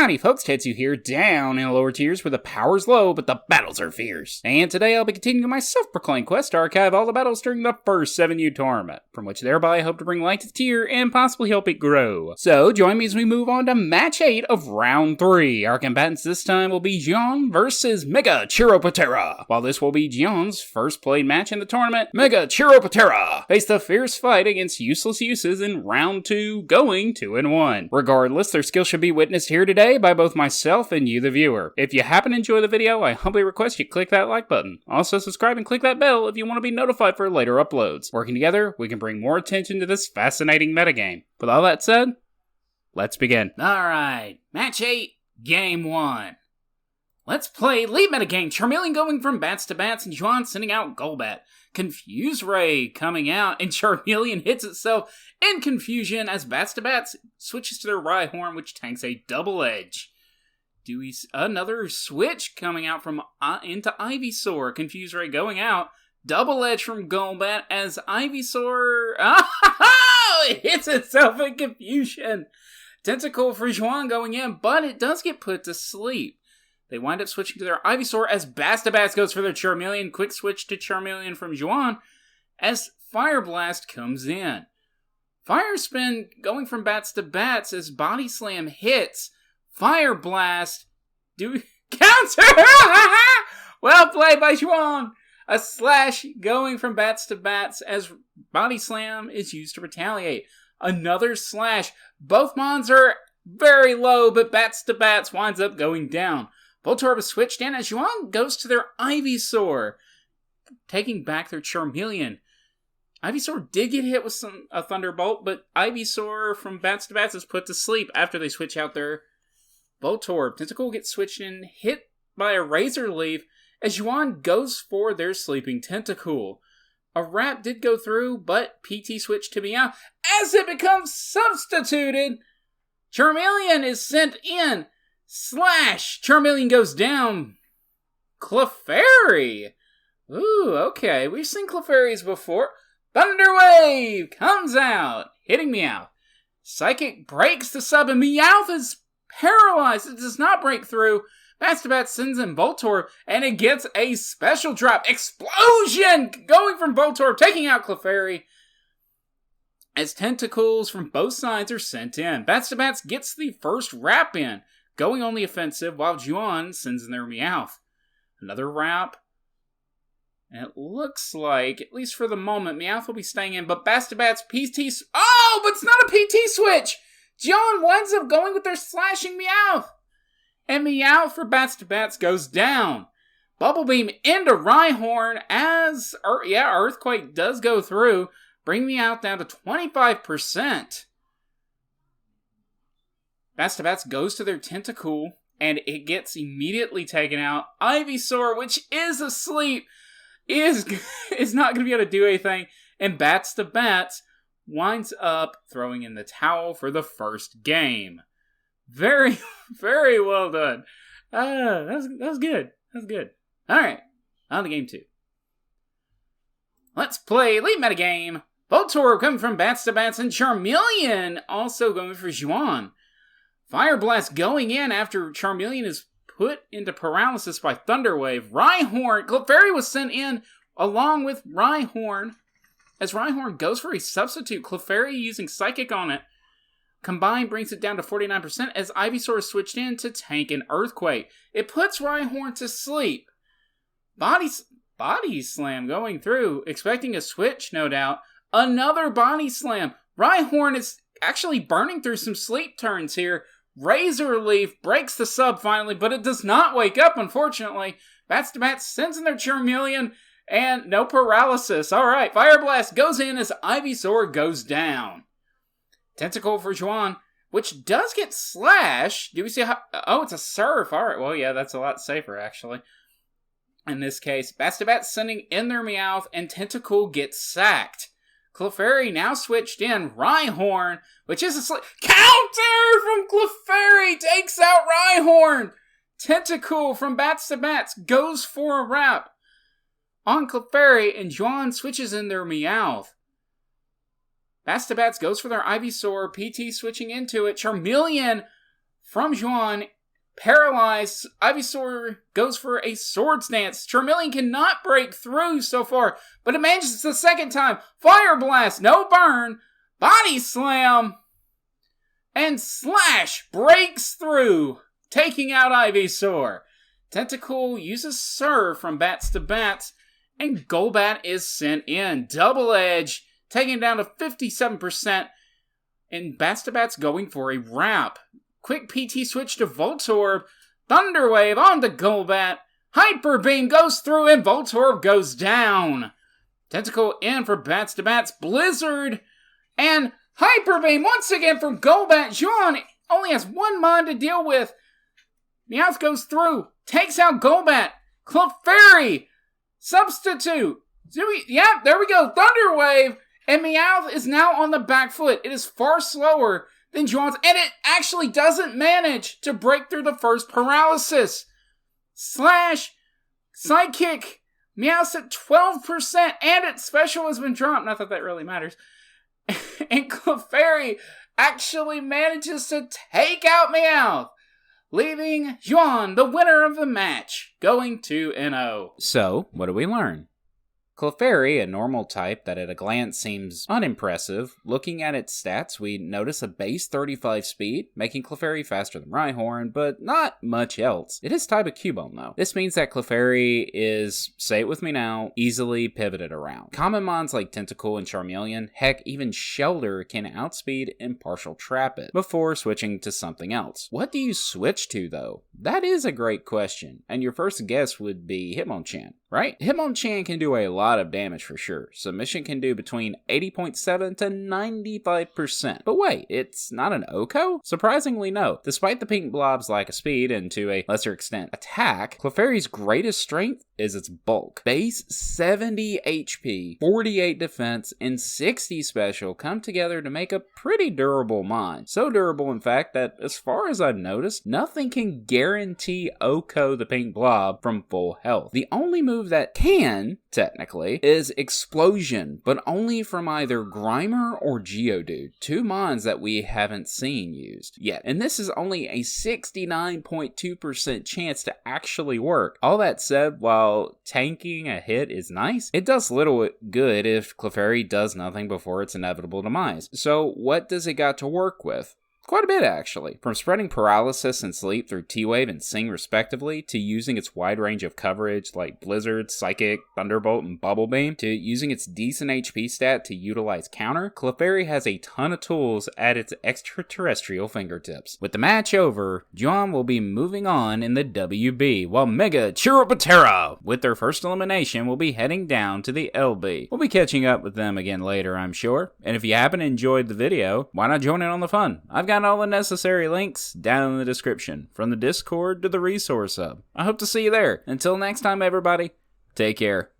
Howdy folks, Tetsu here, down in the lower tiers where the power's low, but the battles are fierce. And today I'll be continuing my self-proclaimed quest to archive all the battles during the first 7U tournament, from which thereby I hope to bring light to the tier and possibly help it grow. So join me as we move on to match 8 of round 3. Our combatants this time will be Juoean versus Megachiroptera. While this will be Juoean's first played match in the tournament, Megachiroptera faced a fierce fight against useless uses in round 2, going 2-1. Regardless, their skill should be witnessed here today by both myself and you the viewer. If you happen to enjoy the video, I humbly request you click that like button. Also subscribe and click that bell if you want to be notified for later uploads. Working together, we can bring more attention to this fascinating metagame. With all that said, let's begin. Alright, match 8, game 1. Let's play lead metagame. Charmeleon going from bats to bats and Juoean sending out Golbat. Confuse Ray coming out and Charmeleon hits itself in confusion as bats to bats switches to their Rhyhorn, which tanks a double edge. Do we another switch coming out from into Ivysaur? Confuse Ray going out. Double edge from Golbat as Ivysaur it hits itself in confusion. Tentacle for Juoean going in, but it does get put to sleep. They wind up switching to their Ivysaur as Bats goes for their Charmeleon. Quick switch to Charmeleon from Juoean as Fire Blast comes in. Fire Spin going from bats to bats as Body Slam hits. Fire Blast. Counter! Well played by Juoean. A slash going from bats to bats as Body Slam is used to retaliate. Another slash. Both mons are very low, but bats to bats winds up going down. Voltorb is switched in as Juoean goes to their Ivysaur, taking back their Charmeleon. Ivysaur did get hit with a Thunderbolt, but Ivysaur from bats to bats is put to sleep after they switch out their Voltorb. Tentacle gets switched in, hit by a Razor Leaf as Juoean goes for their sleeping Tentacool. A Wrap did go through, but PT switched to Meow as it becomes substituted. Charmeleon is sent in. Slash! Charmeleon goes down. Clefairy! Ooh, okay. We've seen Clefairies before. Thunder Wave comes out, hitting Meowth. Psychic breaks the sub, and Meowth is paralyzed. It does not break through. Bats to Bats sends in Voltorb, and it gets a special drop. Explosion! Going from Voltorb, taking out Clefairy. As tentacles from both sides are sent in. Bats to Bats gets the first wrap in, going on the offensive while Juoean sends in their Meowth. Another wrap. And it looks like, at least for the moment, Meowth will be staying in, but Bats to Bats PT... Oh, but it's not a PT switch! Juoean winds up going with their slashing Meowth. And Meowth for Bats to Bats goes down. Bubble Beam into Rhyhorn as... Earthquake does go through. Bring Meowth down to 25%. Bats to Bats goes to their Tentacool, and it gets immediately taken out. Ivysaur, which is asleep, is not going to be able to do anything, and Bats to Bats winds up throwing in the towel for the first game. Very, very well done. That was good. That was good. Alright, on to game 2. Let's play lead metagame. Voltorb coming from Bats to Bats, and Charmeleon also going for Juoean. Fire Blast going in after Charmeleon is put into paralysis by Thunder Wave. Rhyhorn, Clefairy was sent in along with Rhyhorn. As Rhyhorn goes for a substitute, Clefairy using Psychic on it. Combined brings it down to 49% as Ivysaur is switched in to tank an Earthquake. It puts Rhyhorn to sleep. Body Slam going through, expecting a switch, no doubt. Another Body Slam. Rhyhorn is actually burning through some sleep turns here. Razor Leaf breaks the sub finally, but it does not wake up, unfortunately. Bats to Bats sends in their Charmeleon, and no paralysis. Alright, Fire Blast goes in as Ivysaur goes down. Tentacle for Juoean, which does get slashed. Do we see how... Oh, it's a Surf. Alright, well, yeah, that's a lot safer, actually. In this case, Bats to Bats sending in their Meowth, and Tentacool gets sacked. Clefairy now switched in. Rhyhorn, which is a counter from Clefairy, takes out Rhyhorn. Tentacool from Bats to Bats goes for a wrap on Clefairy, and Juoean switches in their Meowth. Bats to Bats goes for their Ivysaur. PT switching into it. Charmeleon from Juoean. Paralyzed, Ivysaur goes for a Swords Dance. Charmeleon cannot break through so far, but it manages the second time. Fire Blast, no burn. Body Slam. And Slash breaks through, taking out Ivysaur. Tentacle uses Serve from Bats to Bats, and Golbat is sent in. Double Edge, taking him down to 57%, and Bats to Bats going for a wrap. Quick PT switch to Voltorb. Thunder Wave onto Golbat. Hyper Beam goes through and Voltorb goes down. Tentacle in for Bats to Bats. Blizzard. And Hyper Beam once again from Golbat. Juoean only has one mon to deal with. Meowth goes through. Takes out Golbat. Clefairy. Substitute. Yeah, there we go. Thunder Wave. And Meowth is now on the back foot. It is far slower than Juoean's, and it actually doesn't manage to break through the first paralysis. Slash, Sidekick, Meowth's at 12%, and its special has been dropped. Not that that really matters. And Clefairy actually manages to take out Meowth, leaving Juoean the winner of the match, going 2-0. So, what do we learn? Clefairy, a normal type that at a glance seems unimpressive. Looking at its stats, we notice a base 35 speed, making Clefairy faster than Rhyhorn, but not much else. It is type of Cubone though. This means that Clefairy is, say it with me now, easily pivoted around. Common mons like Tentacle and Charmeleon, heck even Shelter can outspeed and partial trap it, before switching to something else. What do you switch to though? That is a great question, and your first guess would be Hitmonchan, right? Hitmonchan can do a lot of damage for sure. Submission can do between 80.7 to 95%. But wait, it's not an OHKO? Surprisingly no. Despite the pink blob's lack of speed and to a lesser extent attack, Clefairy's greatest strength is its bulk. Base 70 HP, 48 defense, and 60 special come together to make a pretty durable mon. So durable in fact that as far as I've noticed, nothing can guarantee OHKO the pink blob from full health. The only move that can, technically, is Explosion, but only from either Grimer or Geodude, two mons that we haven't seen used yet. And this is only a 69.2% chance to actually work. All that said, while tanking a hit is nice, it does little good if Clefairy does nothing before its inevitable demise. So what does it got to work with? Quite a bit, actually. From spreading paralysis and sleep through T-Wave and Sing respectively, to using its wide range of coverage like Blizzard, Psychic, Thunderbolt, and Bubble Beam, to using its decent HP stat to utilize counter, Clefairy has a ton of tools at its extraterrestrial fingertips. With the match over, Juoean will be moving on in the WB, while Megachiroptera, with their first elimination, will be heading down to the LB. We'll be catching up with them again later, I'm sure. And if you happen to enjoyed the video, why not join in on the fun? I've got all the necessary links down in the description, from the Discord to the resource hub. I hope to see you there. Until next time, everybody, take care.